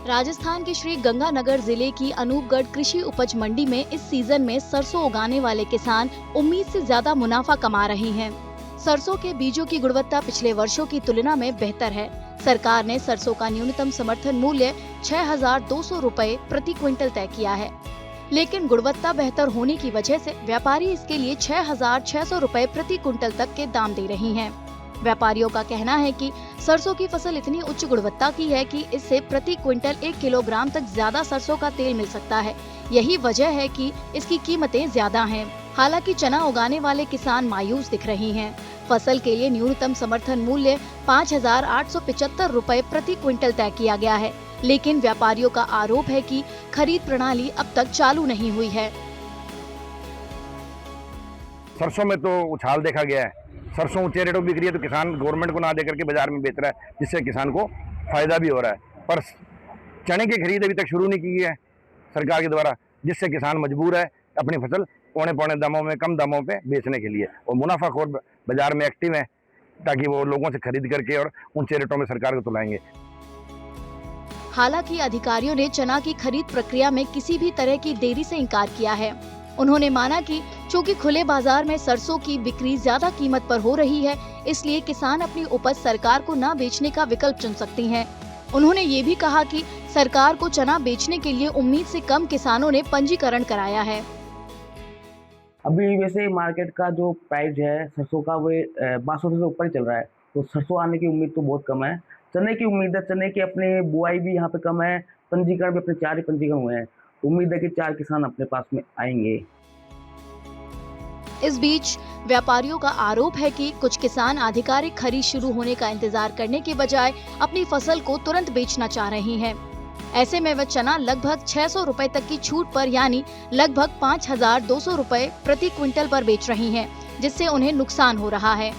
राजस्थान के श्री गंगानगर जिले की अनूपगढ़ कृषि उपज मंडी में इस सीजन में सरसों उगाने वाले किसान उम्मीद से ज्यादा मुनाफा कमा रहे हैं। सरसों के बीजों की गुणवत्ता पिछले वर्षों की तुलना में बेहतर है। सरकार ने सरसों का न्यूनतम समर्थन मूल्य 6,200 रुपए प्रति क्विंटल तय किया है, लेकिन गुणवत्ता बेहतर होने की वजह से व्यापारी इसके लिए 6,600 रुपए प्रति क्विंटल तक के दाम दे रही हैं। व्यापारियों का कहना है कि सरसों की फसल इतनी उच्च गुणवत्ता की है कि इससे प्रति क्विंटल 1 किलोग्राम तक ज्यादा सरसों का तेल मिल सकता है। यही वजह है कि इसकी कीमतें ज्यादा हैं। हालांकि चना उगाने वाले किसान मायूस दिख रहे हैं। फसल के लिए न्यूनतम समर्थन मूल्य 5,875 रुपए प्रति क्विंटल तय किया गया है, लेकिन व्यापारियों का आरोप है कि खरीद प्रणाली अब तक चालू नहीं हुई है। सरसों में तो उछाल देखा गया है। सरसों ऊंचे रेटों बिक रही है तो किसान गवर्नमेंट को ना देकर के बाजार में बेच रहा है, जिससे किसान को फायदा भी हो रहा है। पर चने की खरीद अभी तक शुरू नहीं की है सरकार के द्वारा, जिससे किसान मजबूर है अपनी फसल पौने दामों में, कम दामों पे बेचने के लिए। और मुनाफाखोर बाजार में एक्टिव है ताकि वो लोगों से खरीद करके और ऊंचे रेटों में सरकार को तुलाएंगे। हालांकि अधिकारियों ने चना की खरीद प्रक्रिया में किसी भी तरह की देरी से इनकार किया है। उन्होंने माना कि चूंकि खुले बाजार में सरसों की बिक्री ज्यादा कीमत पर हो रही है, इसलिए किसान अपनी उपज सरकार को न बेचने का विकल्प चुन सकती हैं। उन्होंने ये भी कहा कि सरकार को चना बेचने के लिए उम्मीद से कम किसानों ने पंजीकरण कराया है। अभी वैसे मार्केट का जो प्राइस है सरसों का वो 1200 से ऊपर ही चल रहा है, तो सरसों आने की उम्मीद तो बहुत कम है। चने की उम्मीद है, चने की अपने बुआई भी यहाँ पे कम है, पंजीकरण भी अपने 4 ही पंजीकरण हुए हैं। उम्मीद है कि 4 किसान अपने पास में आएंगे। इस बीच व्यापारियों का आरोप है कि कुछ किसान आधिकारिक खरीद शुरू होने का इंतजार करने के बजाय अपनी फसल को तुरंत बेचना चाह रही हैं। ऐसे में वह चना लगभग 600 रुपए तक की छूट पर यानी लगभग 5,200 रुपए प्रति क्विंटल पर बेच रही हैं, जिससे उन्हें नुकसान हो रहा है।